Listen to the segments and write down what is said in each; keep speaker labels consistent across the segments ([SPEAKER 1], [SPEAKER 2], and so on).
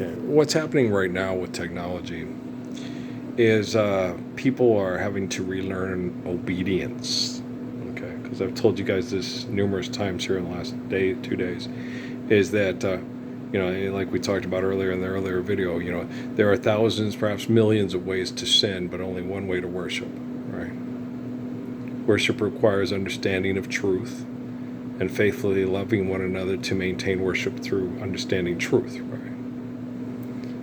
[SPEAKER 1] Okay, what's happening right now with technology is people are having to relearn obedience. Okay, because I've told you guys this numerous times here in the last 2 days, is that like we talked about earlier in the earlier video, there are thousands, perhaps millions of ways to sin, but only one way to worship. Right? Worship requires understanding of truth and faithfully loving one another to maintain worship through understanding truth. Right?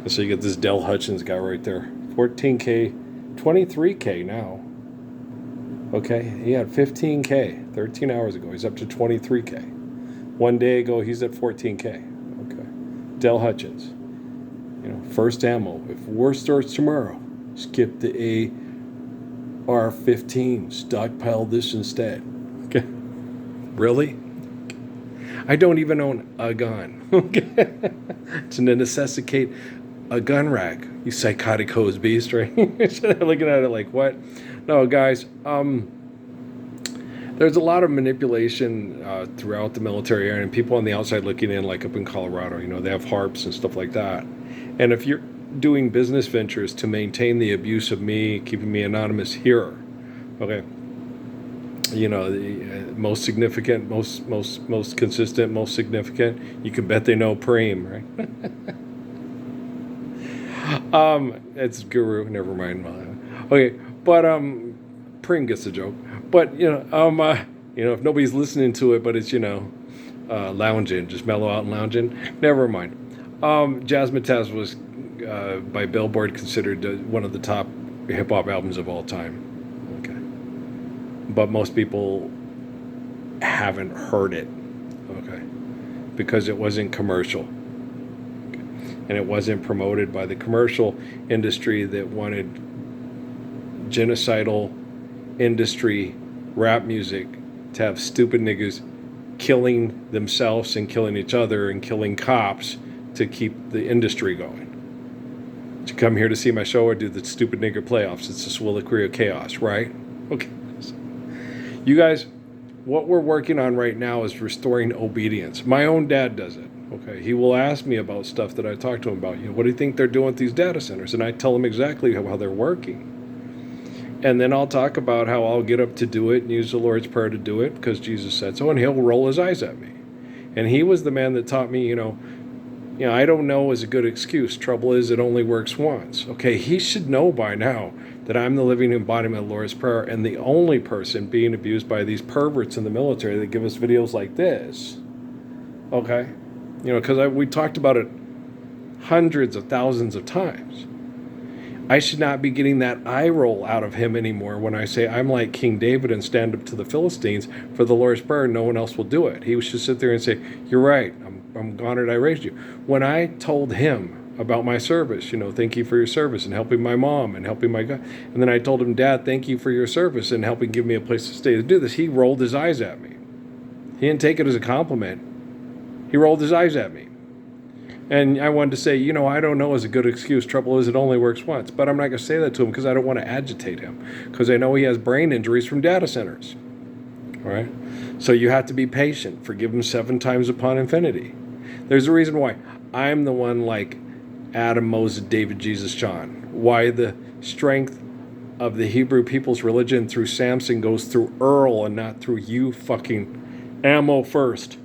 [SPEAKER 1] And so you get this Dell Hutchins guy right there. 14K, 23K now. Okay, he had 15K 13 hours ago. He's up to 23K. One day ago, he's at 14K. Okay, Dell Hutchins. First ammo. If war starts tomorrow, skip the AR-15. Stockpile this instead. Okay, really? I don't even own a gun. Okay, to necessitate a gun rack, you psychotic hose beast, right? Looking at it like, what? No, guys, there's a lot of manipulation throughout the military area, and people on the outside looking in, like up in Colorado, they have harps and stuff like that. And if you're doing business ventures to maintain the abuse of me, keeping me anonymous here, okay, the most significant, most consistent, most significant, you can bet they know Preem, right? It's Guru, never mind. Okay, but Preem gets the joke. But if nobody's listening to it, but it's lounging, just mellow out and lounging, never mind. Jasmine Taz was by Billboard considered one of the top hip hop albums of all time. Okay, but most people haven't heard it. Okay, because it wasn't commercial. And it wasn't promoted by the commercial industry that wanted genocidal industry rap music to have stupid niggas killing themselves and killing each other and killing cops to keep the industry going. Did you come here to see my show or do the stupid nigger playoffs? It's a soliloquy of chaos, right? Okay. You guys, what we're working on right now is restoring obedience. My own dad does it. Okay, he will ask me about stuff that I talk to him about. What do you think they're doing with these data centers? And I tell him exactly how they're working. And then I'll talk about how I'll get up to do it and use the Lord's Prayer to do it because Jesus said so, and he'll roll his eyes at me. And he was the man that taught me, I don't know is a good excuse. Trouble is, it only works once. Okay, he should know by now that I'm the living embodiment of the Lord's Prayer and the only person being abused by these perverts in the military that give us videos like this. Okay? Because we talked about it hundreds of thousands of times. I should not be getting that eye roll out of him anymore when I say I'm like King David and stand up to the Philistines for the Lord's Prayer. No one else will do it. He should sit there and say, you're right. I'm honored I raised you. When I told him about my service, thank you for your service and helping my mom and helping my God. And then I told him, Dad, thank you for your service and helping give me a place to stay to do this. He rolled his eyes at me. He didn't take it as a compliment. He rolled his eyes at me. And I wanted to say, I don't know is a good excuse. Trouble is, it only works once. But I'm not going to say that to him because I don't want to agitate him. Because I know he has brain injuries from data centers. All right? So you have to be patient. Forgive him 7 times upon infinity. There's a reason why. I'm the one like Adam, Moses, David, Jesus, John. Why the strength of the Hebrew people's religion through Samson goes through Earl and not through you fucking ammo first.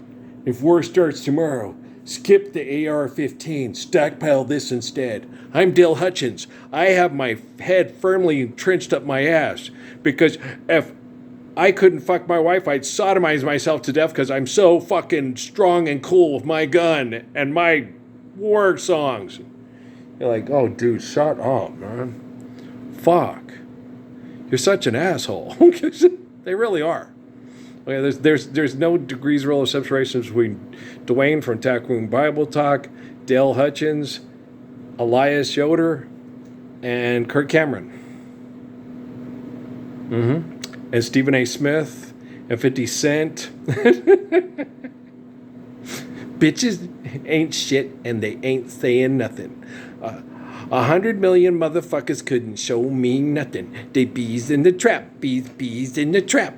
[SPEAKER 1] If war starts tomorrow, skip the AR-15. Stockpile this instead. I'm Dale Hutchins. I have my head firmly entrenched up my ass because if I couldn't fuck my wife, I'd sodomize myself to death because I'm so fucking strong and cool with my gun and my war songs. You're like, oh, dude, shut up, man. Fuck. You're such an asshole. They really are. Okay, there's no degrees rule of separation between Dwayne from Tack Room Bible Talk, Dale Hutchins, Elias Yoder, and Kirk Cameron. And Stephen A. Smith and 50 Cent. Bitches ain't shit and they ain't saying nothing. 100 million motherfuckers couldn't show me nothing. They bees in the trap, bees in the trap.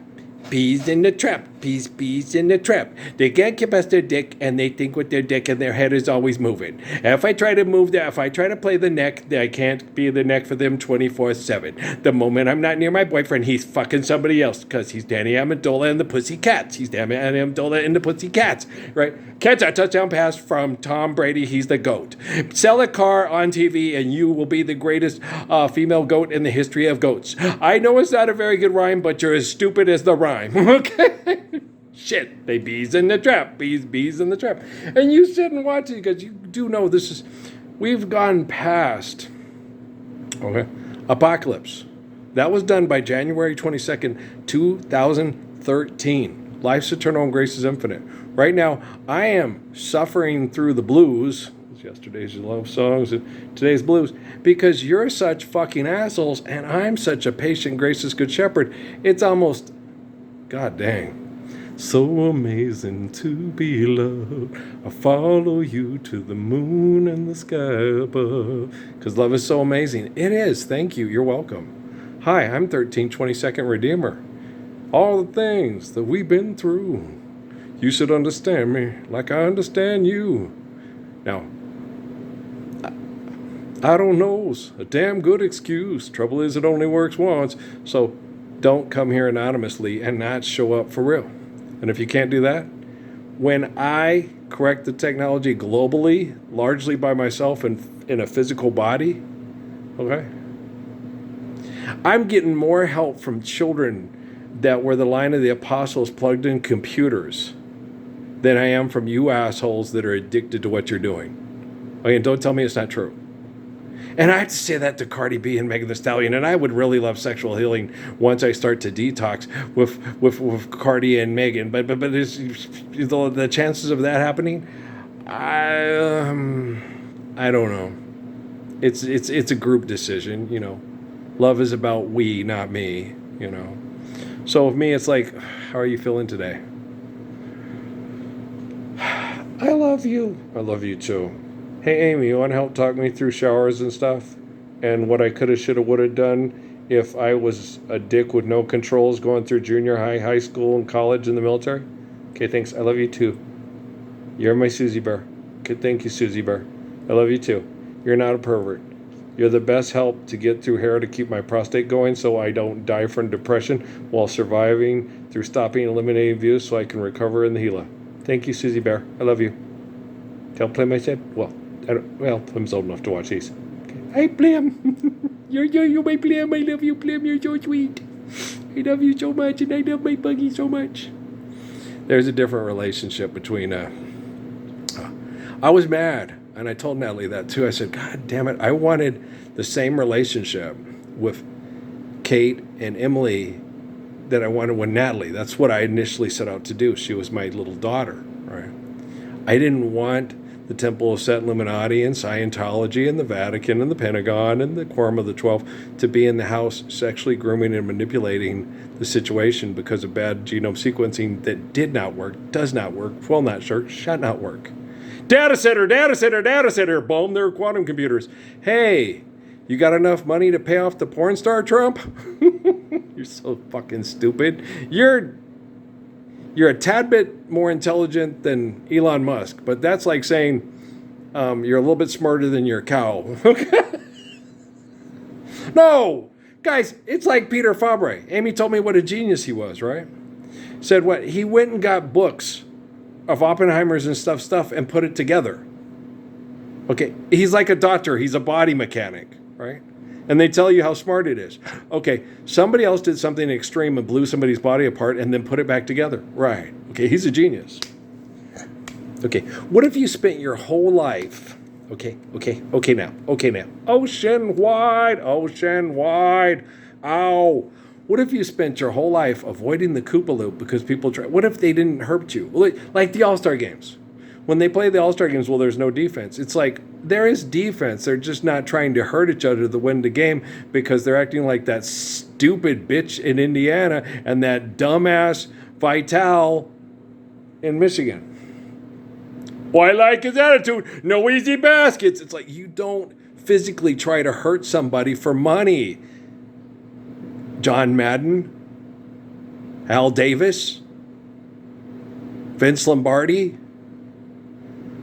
[SPEAKER 1] Bees in the trap. Bees in the trap. They can't keep us their dick, and they think with their dick, and their head is always moving. If I try to move that, if I try to play the neck, I can't be the neck for them 24/7. The moment I'm not near my boyfriend, he's fucking somebody else, because he's Danny Amendola and the Pussycats. He's Danny Amendola and the Pussycats, right? Catch a touchdown pass from Tom Brady. He's the GOAT. Sell a car on TV, and you will be the greatest female GOAT in the history of goats. I know it's not a very good rhyme, but you're as stupid as the rhyme. Okay? Shit, they bees in the trap, bees in the trap. And you sit and watch it because you do know we've gone past, okay, Apocalypse. That was done by January 22nd, 2013. Life's eternal and grace is infinite. Right now, I am suffering through the blues. Yesterday's love songs and today's blues, because you're such fucking assholes and I'm such a patient, gracious, good shepherd. It's almost, god dang, so amazing to be loved. I follow you to the moon and the sky above, because love is so amazing. It is. Thank you. You're welcome. Hi, I'm 1322nd Redeemer. All the things that we've been through, you should understand me like I understand you. Now, I don't know's a damn good excuse. Trouble is, it only works once. So don't come here anonymously and not show up for real. And if you can't do that, when I correct the technology globally, largely by myself in a physical body, okay, I'm getting more help from children that were the line of the apostles plugged in computers than I am from you assholes that are addicted to what you're doing. Okay, and don't tell me it's not true. And I have to say that to Cardi B and Megan Thee Stallion, and I would really love sexual healing once I start to detox with Cardi and Megan. But there's the chances of that happening, I don't know. It's a group decision, you know. Love is about we, not me, you know. So with me, it's like, how are you feeling today? I love you. I love you too. Hey, Amy, you want to help talk me through showers and stuff? And what I could have, should have, would have done if I was a dick with no controls going through junior high, high school, and college in the military? Okay, thanks. I love you too. You're my Susie Bear. Okay, thank you, Susie Bear. I love you too. You're not a pervert. You're the best help to get through hair to keep my prostate going so I don't die from depression while surviving through stopping and eliminating views so I can recover in the Gila. Thank you, Susie Bear. I love you. Can I play my set? Well, Plim's old enough to watch these. Okay. Hey, Plim. you're my Plim. I love you, Plim. You're so sweet. I love you so much, and I love my buggy so much. There's a different relationship between... I was mad, and I told Natalie that too. I said, God damn it, I wanted the same relationship with Kate and Emily that I wanted with Natalie. That's what I initially set out to do. She was my little daughter, right? I didn't want the Temple of Set Illuminati and Scientology and the Vatican and the Pentagon and the Quorum of the 12 to be in the house sexually grooming and manipulating the situation because of bad genome sequencing that did not work, does not work, will not work, shall not work. Data center, boom, they're quantum computers. Hey, you got enough money to pay off the porn star, Trump? You're so fucking stupid. You're a tad bit more intelligent than Elon Musk, but that's like saying you're a little bit smarter than your cow. No, guys, it's like Peter Fabre. Amy told me what a genius he was, right? Said what? He went and got books of Oppenheimer's and stuff and put it together. Okay, he's like a doctor. He's a body mechanic, right? And they tell you how smart it is. Okay, somebody else did something extreme and blew somebody's body apart and then put it back together. Right. Okay, he's a genius. Okay, what if you spent your whole life, okay now. Ocean wide, ow. What if you spent your whole life avoiding the Koopa Loop because people try? What if they didn't hurt you? Like the All-Star Games. When they play the All-Star Games, well, there's no defense. It's like, there is defense. They're just not trying to hurt each other to win the game because they're acting like that stupid bitch in Indiana and that dumbass Vital in Michigan. Well, I like his attitude. No easy baskets. It's like, you don't physically try to hurt somebody for money. John Madden. Al Davis? Vince Lombardi?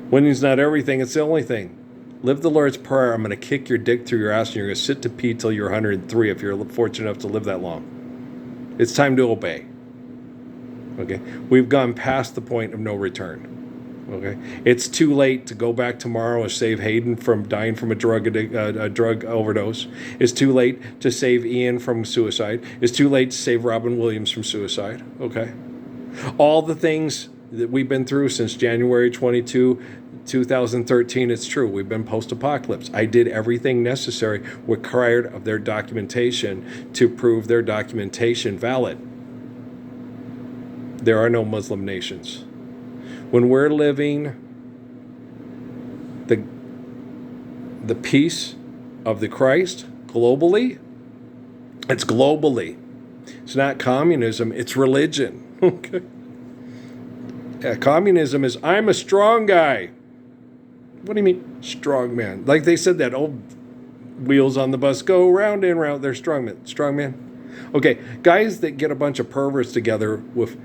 [SPEAKER 1] Winning's not everything, it's the only thing. Live the Lord's Prayer. I'm going to kick your dick through your ass and you're going to sit to pee till you're 103 if you're fortunate enough to live that long. It's time to obey. Okay? We've gone past the point of no return. Okay? It's too late to go back tomorrow and save Hayden from dying from a drug overdose. It's too late to save Ian from suicide. It's too late to save Robin Williams from suicide. Okay? All the things that we've been through since January 22, 2013, it's true. We've been post-apocalypse. I did everything necessary required of their documentation to prove their documentation valid. There are no Muslim nations. When we're living the peace of the Christ globally, it's globally. It's not communism, it's religion. Okay. Yeah, communism is, I'm a strong guy. What do you mean, strong man? Like they said that old wheels on the bus go round and round. They're strong men. Strong man. Okay, guys that get a bunch of perverts together with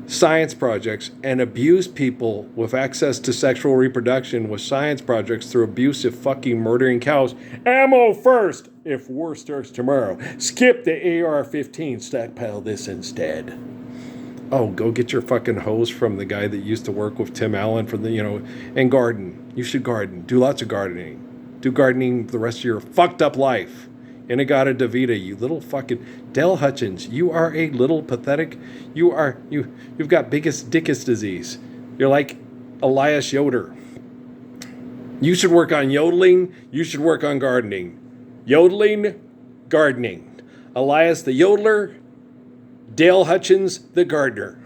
[SPEAKER 1] science projects and abuse people with access to sexual reproduction with science projects through abusive fucking murdering cows. Ammo first if war starts tomorrow. Skip the AR-15. Stockpile this instead. Oh, go get your fucking hose from the guy that used to work with Tim Allen for the, and garden. You should garden. Do lots of gardening. Do gardening the rest of your fucked up life. Inagata Davida, you little fucking Dale Hutchins, you are a little pathetic. You've got biggest dickest disease. You're like Elias Yoder. You should work on yodeling. You should work on gardening. Yodeling, gardening. Elias the yodeler, Dale Hutchins the gardener.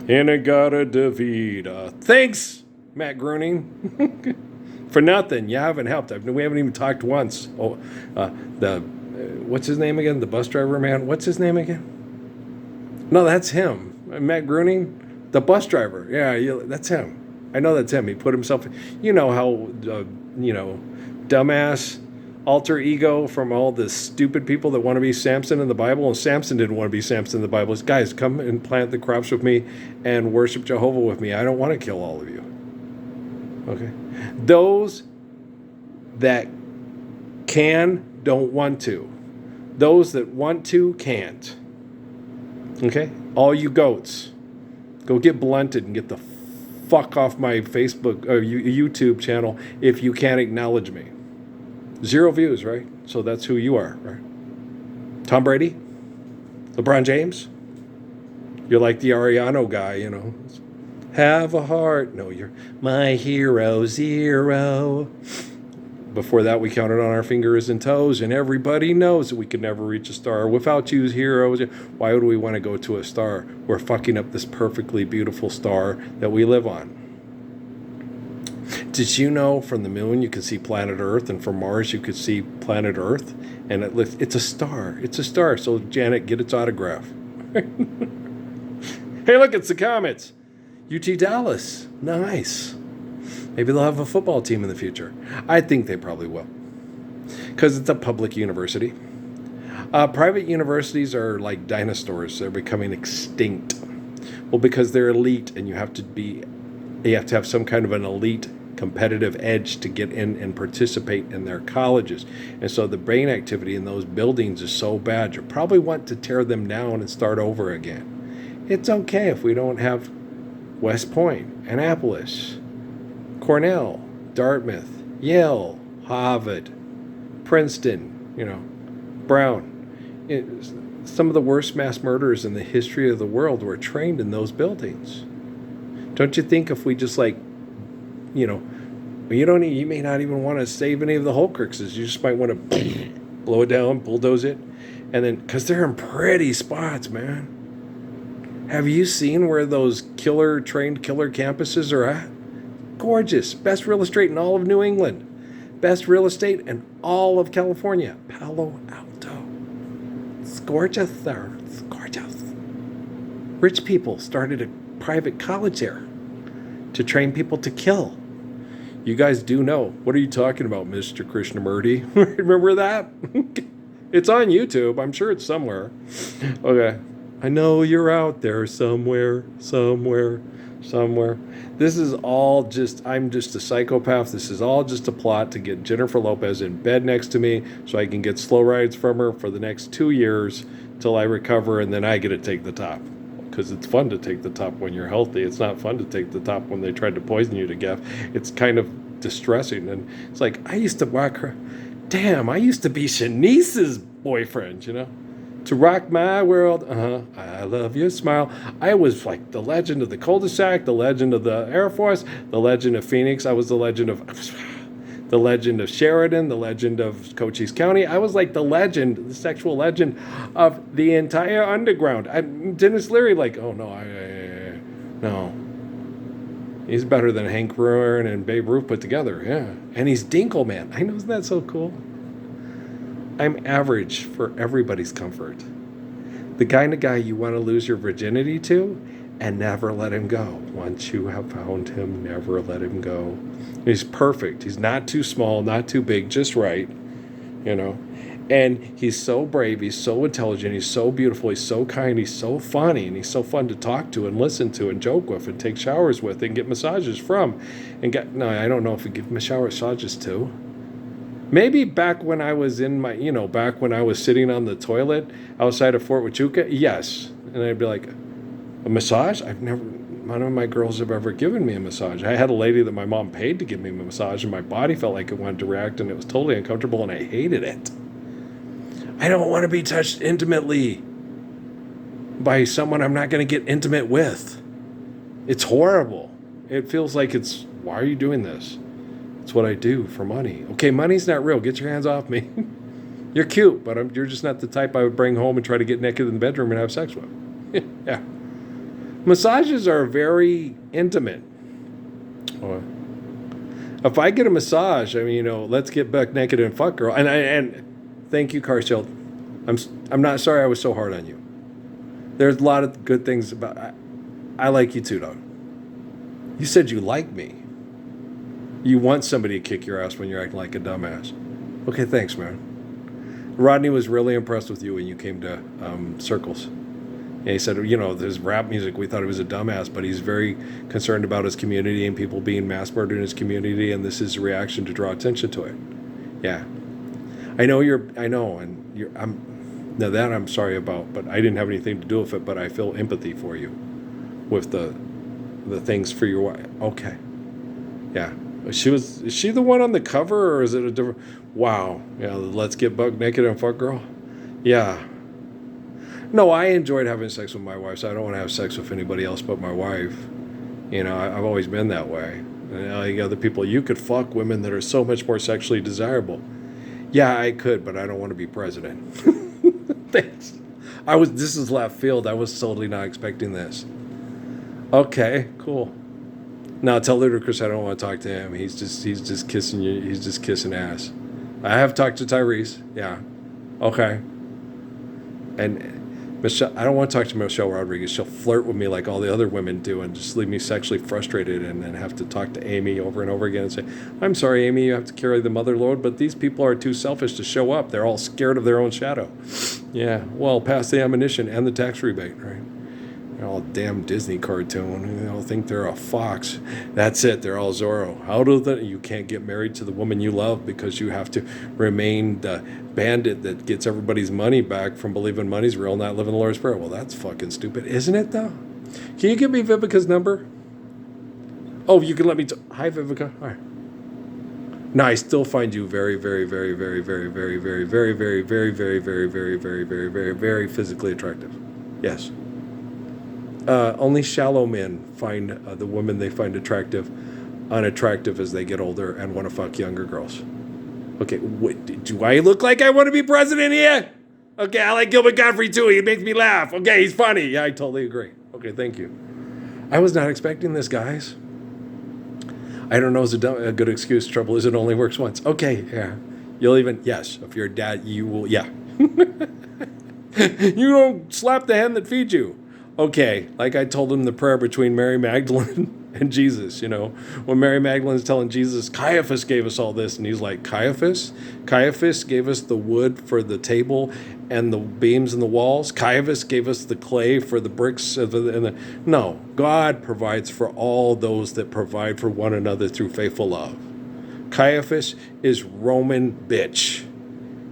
[SPEAKER 1] Inagata Davida. Thanks, Matt Groening. For nothing. You haven't helped. We haven't even talked once. Oh, what's his name again? The bus driver man. What's his name again? No, that's him. Matt Groening, the bus driver. Yeah, that's him. I know that's him. He put himself. You know how dumbass alter ego from all the stupid people that want to be Samson in the Bible, and Samson didn't want to be Samson in the Bible. It's, guys, come and plant the crops with me and worship Jehovah with me. I don't want to kill all of you. Okay? Those that can don't want to. Those that want to can't. Okay? All you goats, go get blunted and get the fuck off my Facebook or YouTube channel if you can't acknowledge me. 0 views, right? So that's who you are, right? Tom Brady? LeBron James? You're like the Ariano guy, Have a heart. No, you're my hero, 0. Before that, we counted on our fingers and toes, and everybody knows that we could never reach a star. Without you, heroes, why would we want to go to a star? We're fucking up this perfectly beautiful star that we live on. Did you know from the moon you can see planet Earth, and from Mars you could see planet Earth? And it's a star. It's a star. So, Janet, get its autograph. Hey, look, it's the Comets. UT Dallas. Nice. Maybe they'll have a football team in the future. I think they probably will. Because it's a public university. Private universities are like dinosaurs. They're becoming extinct. Well, because they're elite, and you have to have some kind of an elite competitive edge to get in and participate in their colleges. And so the brain activity in those buildings is so bad, you probably want to tear them down and start over again. It's okay if we don't have West Point, Annapolis, Cornell, Dartmouth, Yale, Harvard, Princeton, Brown. Some of the worst mass murderers in the history of the world were trained in those buildings. Don't you think if we just you may not even want to save any of the Holcruxes. You just might want to blow it down, bulldoze it, and then, because they're in pretty spots, man. Have you seen where those trained killer campuses are at? Gorgeous. Best real estate in all of New England. Best real estate in all of California. Palo Alto. It's gorgeous there. It's gorgeous. Rich people started a private college there to train people to kill. You guys do know. What are you talking about, Mr. Krishnamurti? Remember that? It's on YouTube. I'm sure it's somewhere. Okay. I know you're out there somewhere, somewhere, somewhere. This is all just, I'm just a psychopath. This is all just a plot to get Jennifer Lopez in bed next to me so I can get slow rides from her for the next 2 years till I recover, and then I get to take the top. Because it's fun to take the top when you're healthy. It's not fun to take the top when they tried to poison you to death. It's kind of distressing. And it's like, I used to walk her. Damn, I used to be Shanice's boyfriend, you know? To rock my world, I love your smile. I was like the legend of the cul-de-sac, the legend of the Air Force, the legend of Phoenix. I was the legend of Sheridan, the legend of Cochise County. I was like the legend, the sexual legend of the entire underground. Dennis Leary, like, oh no, no. He's better than Hank Aaron and Babe Ruth put together, yeah. And he's Dinkle Man. I know, isn't that so cool? I'm average for everybody's comfort. The kind of guy you want to lose your virginity to and never let him go. Once you have found him, never let him go. He's perfect. He's not too small, not too big, just right, you know. And he's so brave, he's so intelligent, he's so beautiful, he's so kind, he's so funny, and he's so fun to talk to and listen to and joke with and take showers with and get massages from. No, I don't know if we give him massages to. Maybe back when I was back when I was sitting on the toilet outside of Fort Huachuca, yes. And I'd be like, a massage? None of my girls have ever given me a massage. I had a lady that my mom paid to give me a massage, and my body felt like it wanted to react, and it was totally uncomfortable, and I hated it. I don't want to be touched intimately by someone I'm not going to get intimate with. It's horrible. It feels like why are you doing this? It's what I do for money. Okay, money's not real. Get your hands off me. You're cute, but you're just not the type I would bring home and try to get naked in the bedroom and have sex with. Yeah. Massages are very intimate. If I get a massage, let's get back naked and fuck, girl. And thank you, Carshield. I'm not sorry I was so hard on you. There's a lot of good things about. I like you too, though. You said you like me. You want somebody to kick your ass when you're acting like a dumbass. Okay, thanks, man. Rodney was really impressed with you when you came to Circles. And he said, there's rap music. We thought he was a dumbass, but he's very concerned about his community and people being mass murdered in his community, and this is a reaction to draw attention to it. Yeah. I'm sorry about, but I didn't have anything to do with it, but I feel empathy for you with the things for your wife. Okay. Yeah. Is she the one on the cover, or is it a different? Wow. Yeah. Let's get buck naked and fuck girl. Yeah. No, I enjoyed having sex with my wife, so I don't want to have sex with anybody else but my wife. I've always been that way. And other people, you could fuck women that are so much more sexually desirable. Yeah, I could, but I don't want to be president. Thanks. This is left field. I was totally not expecting this. Okay, cool. Now tell Ludacris I don't want to talk to him. He's just kissing you. He's just kissing ass. I have talked to Tyrese. Yeah. Okay. And Michelle, I don't want to talk to Michelle Rodriguez. She'll flirt with me like all the other women do and just leave me sexually frustrated, and then have to talk to Amy over and over again and say, I'm sorry, Amy, you have to carry the mother load, but these people are too selfish to show up. They're all scared of their own shadow. Yeah, well, pass the ammunition and the tax rebate, right? They're all damn Disney cartoon. They all think they're a fox. That's it. They're all Zorro. You can't get married to the woman you love because you have to remain the bandit that gets everybody's money back from believing money's real, not living the Lord's Prayer. Well, that's fucking stupid, isn't it, though? Can you give me Vivica's number? Oh, you can let me. Hi, Vivica. All right. No, I still find you very, very, very, very, very, very, very, very, very, very, very, very, very, very, very, very, very physically attractive. Yes. Only shallow men find the women they find attractive unattractive as they get older and want to fuck younger girls. Okay, do I look like I want to be president here? Okay, I like Gilbert Gottfried too. He makes me laugh. Okay, he's funny. Yeah, I totally agree. Okay, thank you. I was not expecting this, guys. I don't know is a good excuse. Trouble is it only works once. Okay, yeah. Yes, if you're a dad, you will, yeah. You don't slap the hand that feeds you. Okay, like I told him the prayer between Mary Magdalene And Jesus, when Mary Magdalene's telling Jesus, Caiaphas gave us all this, and he's like, Caiaphas? Caiaphas gave us the wood for the table and the beams and the walls. Caiaphas gave us the clay for the bricks. No, God provides for all those that provide for one another through faithful love. Caiaphas is Roman bitch,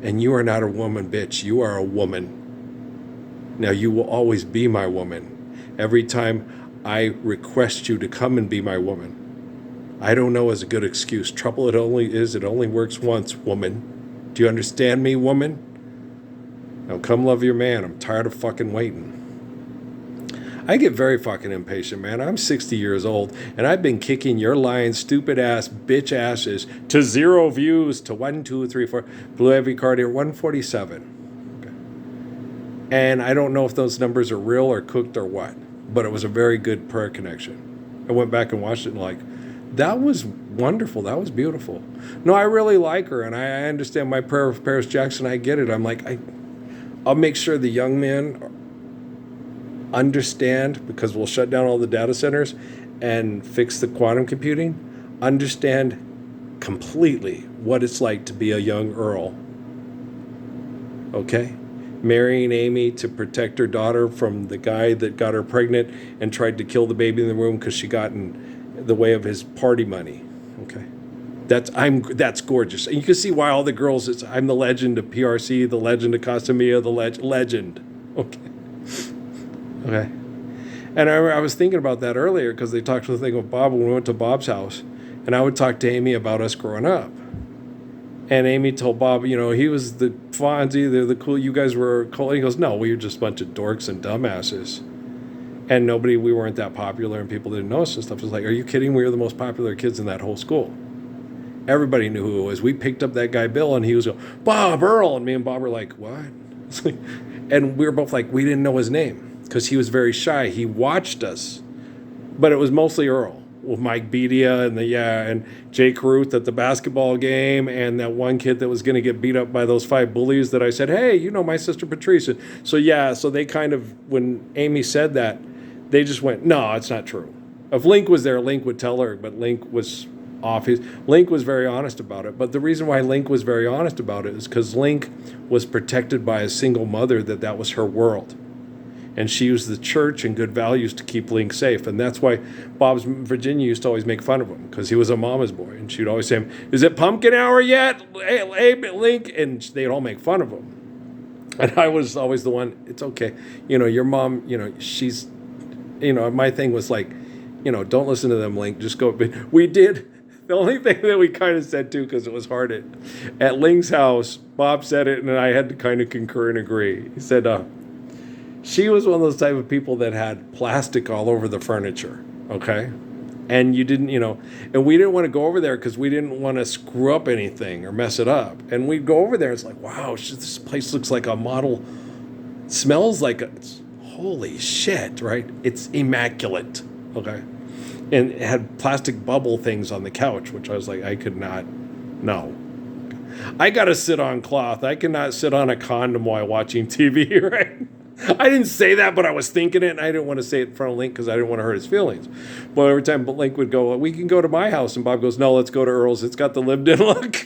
[SPEAKER 1] and you are not a woman bitch. You are a woman. Now, you will always be my woman. Every time I request you to come and be my woman, I don't know is a good excuse. Trouble it only works once, woman. Do you understand me, woman? Now come love your man. I'm tired of fucking waiting. I get very fucking impatient, man. I'm 60 years old, and I've been kicking your lying, stupid ass, bitch asses to 0 views, to 1, 2, 3, 4, blew every card here, 147. Okay. And I don't know if those numbers are real or cooked or what, but it was a very good prayer connection. I went back and watched it and that was wonderful. That was beautiful. No, I really like her, and I understand my prayer of Paris Jackson. I get it. I'm like, I'll make sure the young men understand, because we'll shut down all the data centers and fix the quantum computing, understand completely what it's like to be a young Earl. Okay? Marrying Amy to protect her daughter from the guy that got her pregnant and tried to kill the baby in the womb because she got in the way of his party money. Okay? That's gorgeous. And you can see why all the girls, I'm the legend of PRC, the legend of Casamia, the legend. Okay. Okay. And I was thinking about that earlier because they talked to the thing with Bob when we went to Bob's house. And I would talk to Amy about us growing up. And Amy told Bob, he was the Fonzie, they're the cool, you guys were cool. And he goes, no, we were just a bunch of dorks and dumbasses. And we weren't that popular and people didn't know us and stuff. It was like, are you kidding? We were the most popular kids in that whole school. Everybody knew who it was. We picked up that guy, Bill, and he was going, Bob Earl. And me and Bob were like, what? And we were both like, we didn't know his name because he was very shy. He watched us, but it was mostly Earl with Mike Bedia and Jake Ruth at the basketball game and that one kid that was going to get beat up by those 5 bullies that I said, hey, my sister Patrice. So they kind of, when Amy said that, they just went, no, it's not true. If Link was there, Link would tell her, but Link was off. Link was very honest about it. But the reason why Link was very honest about it is because Link was protected by a single mother that was her world. And she used the church and good values to keep Link safe. And that's why Bob's Virginia used to always make fun of him, because he was a mama's boy. And she'd always say, is it pumpkin hour yet? Hey, Link. And they'd all make fun of him. And I was always the one, it's okay. Your mom, she's, my thing was like, don't listen to them, Link. Just go. We did. The only thing that we kind of said, too, because it was hard at Link's house, Bob said it, and I had to kind of concur and agree. He said, she was one of those type of people that had plastic all over the furniture, okay? And you didn't, and we didn't want to go over there because we didn't want to screw up anything or mess it up. And we'd go over there, it's like, wow, this place looks like a model, smells like holy shit, right? It's immaculate, okay? And it had plastic bubble things on the couch, which I was like, I could not, no. I got to sit on cloth. I cannot sit on a condom while watching TV, right? I didn't say that, but I was thinking it, and I didn't want to say it in front of Link because I didn't want to hurt his feelings. But every time Link would go, we can go to my house, and Bob goes, no, let's go to Earl's. It's got the lived-in look.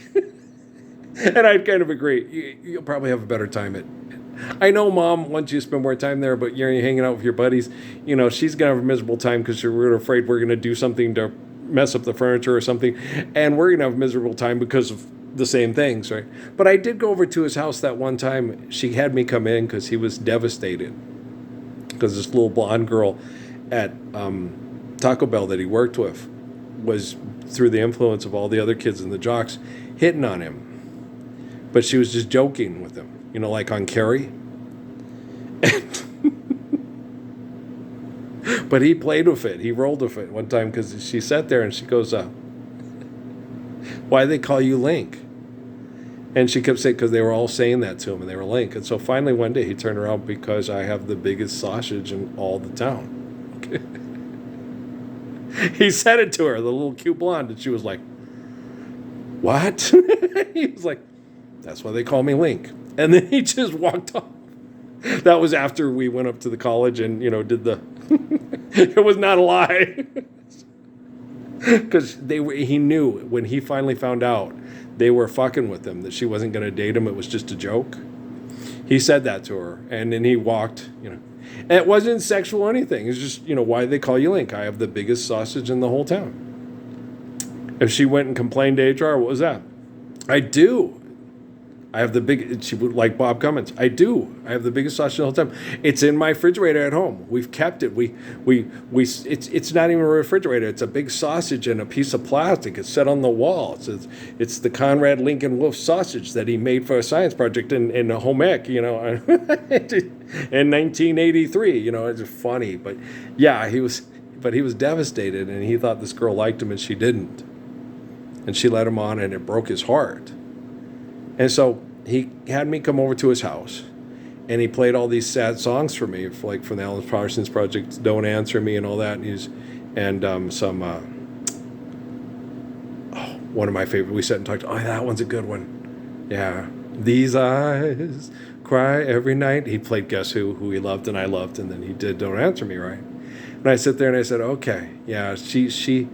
[SPEAKER 1] And I'd kind of agree. You'll probably have a better time I know Mom wants you to spend more time there, but you're hanging out with your buddies. She's going to have a miserable time because we're afraid we're going to do something to mess up the furniture or something. And we're going to have a miserable time because of the same things, right? But I did go over to his house that one time. She had me come in because he was devastated because this little blonde girl at Taco Bell that he worked with was, through the influence of all the other kids and the jocks, hitting on him. But she was just joking with him. Like on Carrie. But he played with it. He rolled with it one time because she sat there and she goes, why do they call you Link? And she kept saying, because they were all saying that to him and they were Link. And so finally one day he turned around, because I have the biggest sausage in all the town. Okay. He said it to her, the little cute blonde, and she was like, what? He was like, that's why they call me Link. And then he just walked off. That was after we went up to the college and, did the... It was not a lie. Because he knew when he finally found out they were fucking with him, that she wasn't going to date him. It was just a joke. He said that to her, and then he walked, And it wasn't sexual or anything. It's just, why they call you Link? I have the biggest sausage in the whole town. If she went and complained to HR, what was that? I do. I have the big, she would like Bob Cummins. I do. I have the biggest sausage the whole time. It's in my refrigerator at home. We've kept it. It's not even a refrigerator. It's a big sausage and a piece of plastic. It's set on the wall. It's the Conrad Lincoln Wolf sausage that he made for a science project in home ec, in 1983. It's funny, but yeah, he was devastated, and he thought this girl liked him, and she didn't, and she let him on, and it broke his heart. And so he had me come over to his house, and he played all these sad songs for me, like from the Alan Parsons Project, "Don't Answer Me" and all that. One of my favorite. We sat and talked. Oh, that one's a good one. Yeah, "These Eyes Cry Every Night." He played Guess who he loved and I loved, and then he did "Don't Answer Me," right? And I sit there and I said, okay, yeah, she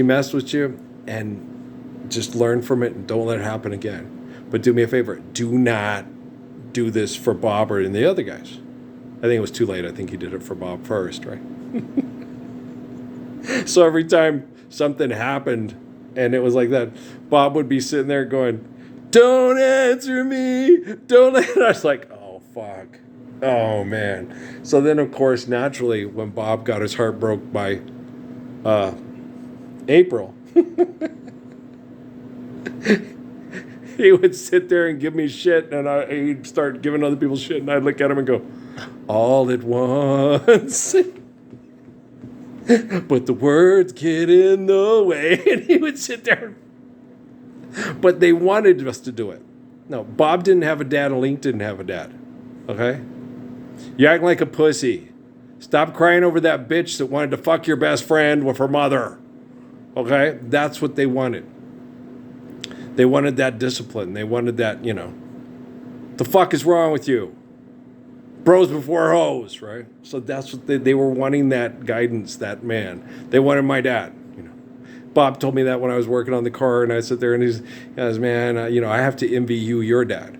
[SPEAKER 1] messed with you, and just learn from it and don't let it happen again. But do me a favor, do not do this for Bob or any of the other guys. I think it was too late. I think he did it for Bob first, right? So every time something happened and it was like that, Bob would be sitting there going, "Don't answer me, don't let..." I was like, oh, fuck. Oh, man. So then, of course, naturally, when Bob got his heart broke by April, he would sit there and give me shit, and he'd start giving other people shit, and I'd look at him and go, "All at once." But the words get in the way, and he would sit there. But they wanted us to do it. No, Bob didn't have a dad, and Link didn't have a dad. Okay? You act like a pussy. Stop crying over that bitch that wanted to fuck your best friend with her mother. Okay? That's what they wanted. They wanted that discipline. They wanted that, the fuck is wrong with you? Bros before hoes, right? So that's what they were wanting, that guidance, that man. They wanted my dad. Bob told me that when I was working on the car, and I sit there and he goes, "Man, I have to envy you, your dad."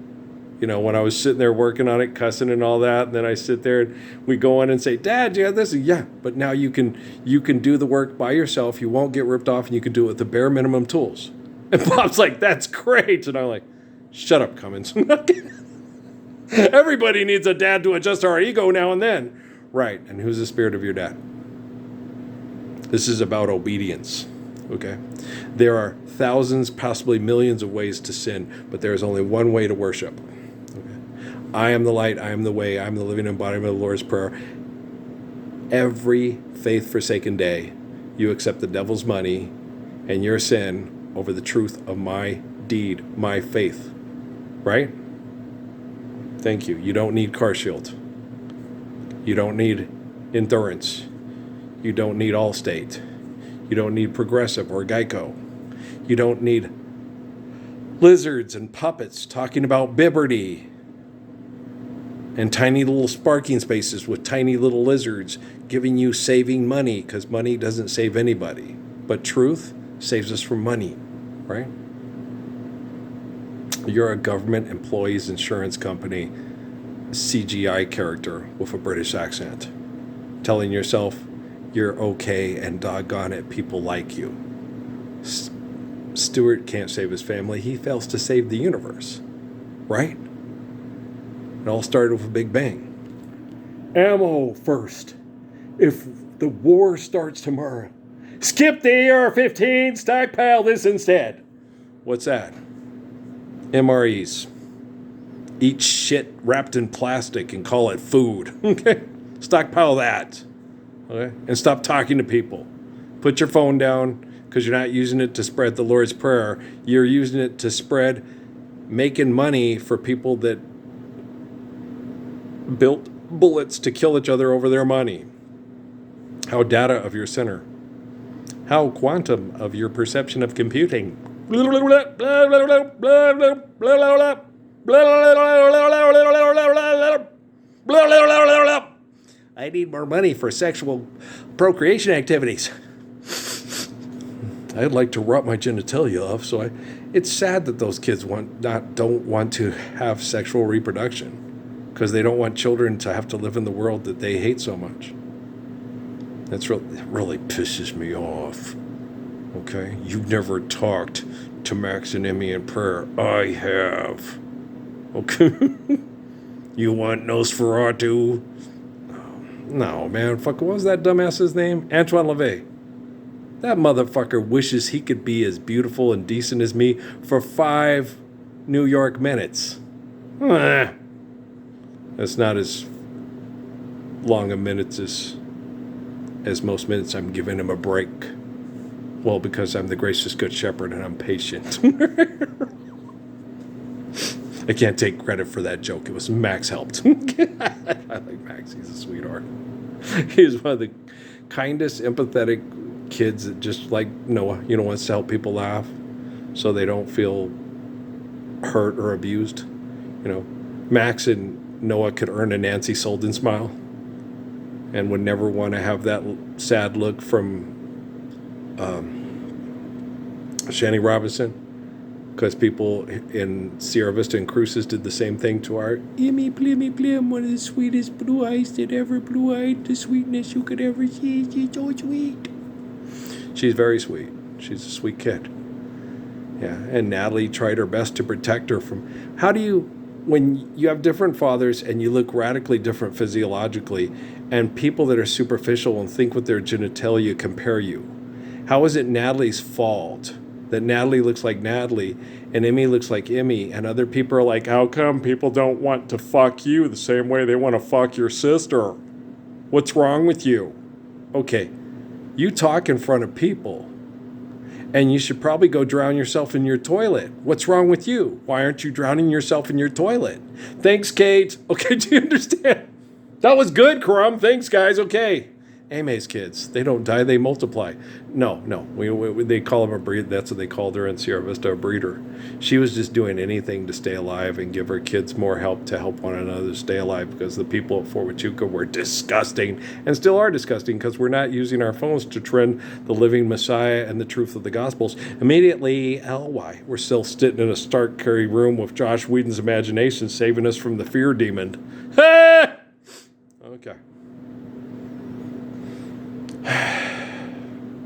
[SPEAKER 1] When I was sitting there working on it, cussing and all that, and then I sit there and we go in and say, "Dad, do you have this?" Yeah, but now you can do the work by yourself. You won't get ripped off, and you can do it with the bare minimum tools. And Bob's like, "That's great." And I'm like, "Shut up, Cummins." Everybody needs a dad to adjust our ego now and then. Right, and who's the spirit of your dad? This is about obedience, okay? There are thousands, possibly millions of ways to sin, but there is only one way to worship. Okay? I am the light, I am the way, I am the living embodiment of the Lord's Prayer. Every faith-forsaken day, you accept the devil's money and your sin over the truth of my deed, my faith, right? Thank you. You don't need CarShield. You don't need Endurance. You don't need Allstate. You don't need Progressive or Geico. You don't need lizards and puppets talking about Bibberty and tiny little parking spaces with tiny little lizards giving you saving money, because money doesn't save anybody. But truth saves us from money, right? You're a government employee's insurance company CGI character with a British accent, telling yourself you're okay and doggone it, people like you. Stuart can't save his family. He fails to save the universe, right? It all started with a big bang. Ammo first. If the war starts tomorrow, skip the AR-15, stockpile this instead. What's that? MREs. Eat shit wrapped in plastic and call it food. Okay? Stockpile that. Okay? And stop talking to people. Put your phone down, because you're not using it to spread the Lord's Prayer. You're using it to spread making money for people that built bullets to kill each other over their money. How data of your center. How quantum of your perception of computing. I need more money for sexual procreation activities. I'd like to rot my genitalia off. It's sad that those kids don't want to have sexual reproduction because they don't want children to have to live in the world that they hate so much. It really pisses me off. Okay, you've never talked to Max and Emmy in prayer. I have. Okay, you want Nosferatu? No, man. Fuck, what was that dumbass's name? Antoine LaVey. That motherfucker wishes he could be as beautiful and decent as me for 5 New York minutes. That's not as long a minutes as most minutes. I'm giving him a break. Well, because I'm the gracious good shepherd and I'm patient. I can't take credit for that joke. It was Max helped. I like Max. He's a sweetheart. He's one of the kindest, empathetic kids that just like Noah, wants to help people laugh so they don't feel hurt or abused. Max and Noah could earn a Nancy Solden smile and would never want to have that sad look from Shanny Robinson, because people in Sierra Vista and Cruces did the same thing to our Emmy Plimmy Plim, one of the sweetest blue eyes that ever blue-eyed, the sweetness you could ever see. She's so sweet. She's very sweet. She's a sweet kid. Yeah, and Natalie tried her best to protect her from... when you have different fathers and you look radically different physiologically, and people that are superficial and think with their genitalia compare you, how is it Natalie's fault that Natalie looks like Natalie and Emmy looks like Emmy, and other people are like, how come people don't want to fuck you the same way they want to fuck your sister? What's wrong with you? Okay, you talk in front of people, and you should probably go drown yourself in your toilet. What's wrong with you? Why aren't you drowning yourself in your toilet? Thanks, Kate. Okay, do you understand? That was good, Crumb. Thanks, guys. Okay. Amy's kids, they don't die, they multiply. No. They call them a breed. That's what they called her in Sierra Vista, a breeder. She was just doing anything to stay alive and give her kids more help to help one another stay alive, because the people at Fort Huachuca were disgusting and still are disgusting because we're not using our phones to trend the living Messiah and the truth of the Gospels. Immediately, why? We're still sitting in a stark carry room with Josh Whedon's imagination saving us from the fear demon. Okay.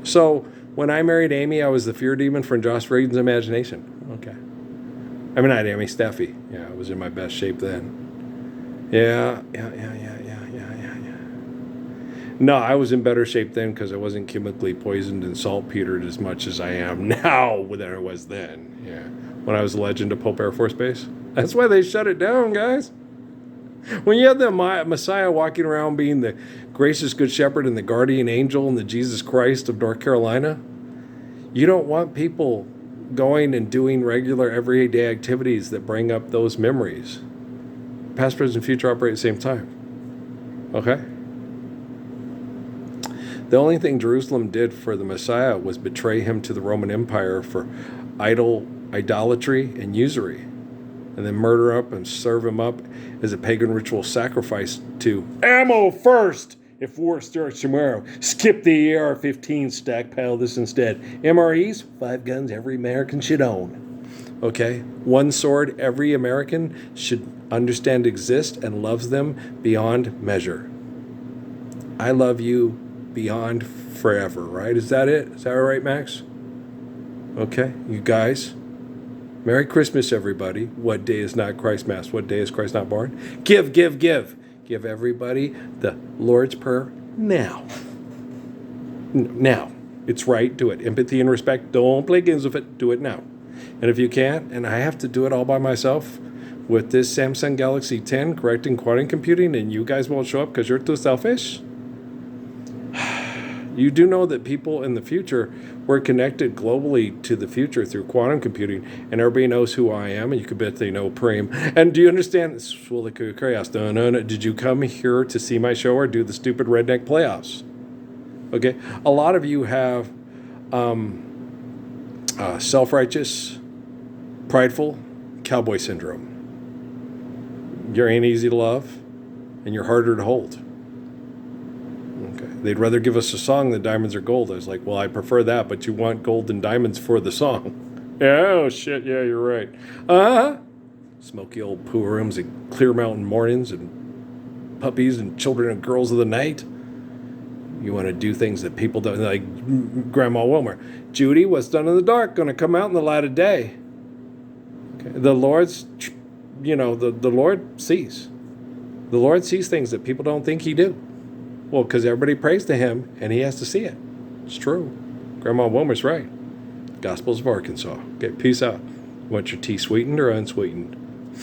[SPEAKER 1] So when I married Amy, I was the fear demon from Josh Whedon's imagination. Okay. I mean, not Amy, Steffi. Yeah, I was in my best shape then. Yeah. No, I was in better shape then because I wasn't chemically poisoned and saltpetered as much as I am now than I was then. Yeah. When I was a legend of Pope Air Force Base. That's why they shut it down, guys. When you have the Messiah walking around being the gracious good shepherd and the guardian angel and the Jesus Christ of North Carolina, you don't want people going and doing regular everyday activities that bring up those memories. Past, present, future operate at the same time. Okay? The only thing Jerusalem did for the Messiah was betray him to the Roman Empire for idolatry and usury, and then murder up and serve him up as a pagan ritual sacrifice to ammo first. If war starts tomorrow, skip the AR-15, stockpile this instead. MREs, 5 guns every American should own. Okay? One sword every American should understand exists and loves them beyond measure. I love you beyond forever, right? Is that it? Is that all right, Max? Okay, you guys. Merry Christmas, everybody. What day is not Christ Mass? What day is Christ not born? Give. Give everybody the Lord's Prayer now. Now. It's right. Do it. Empathy and respect. Don't play games with it. Do it now. And if you can't, and I have to do it all by myself with this Samsung Galaxy 10 correcting quantum computing, and you guys won't show up because you're too selfish, you do know that people in the future were connected globally to the future through quantum computing, and everybody knows who I am, and you can bet they know Preem. And do you understand? Did you come here to see my show or do the stupid redneck playoffs? Okay, a lot of you have self-righteous, prideful cowboy syndrome. You ain't easy to love, and you're harder to hold. Okay. They'd rather give us a song than diamonds or gold. I was like, well, I prefer that, but you want gold and diamonds for the song. Yeah, oh shit, yeah, you're right. Uh-huh. Smoky old pool rooms and Clear Mountain mornings and puppies and children and girls of the night. You want to do things that people don't, like Grandma Wilmer. Judy, what's done in the dark, going to come out in the light of day. Okay. The Lord's, the Lord sees. The Lord sees things that people don't think he do. Well, because everybody prays to him, and he has to see it. It's true. Grandma Wilmer's right. Gospels of Arkansas. Okay, peace out. Want your tea sweetened or unsweetened?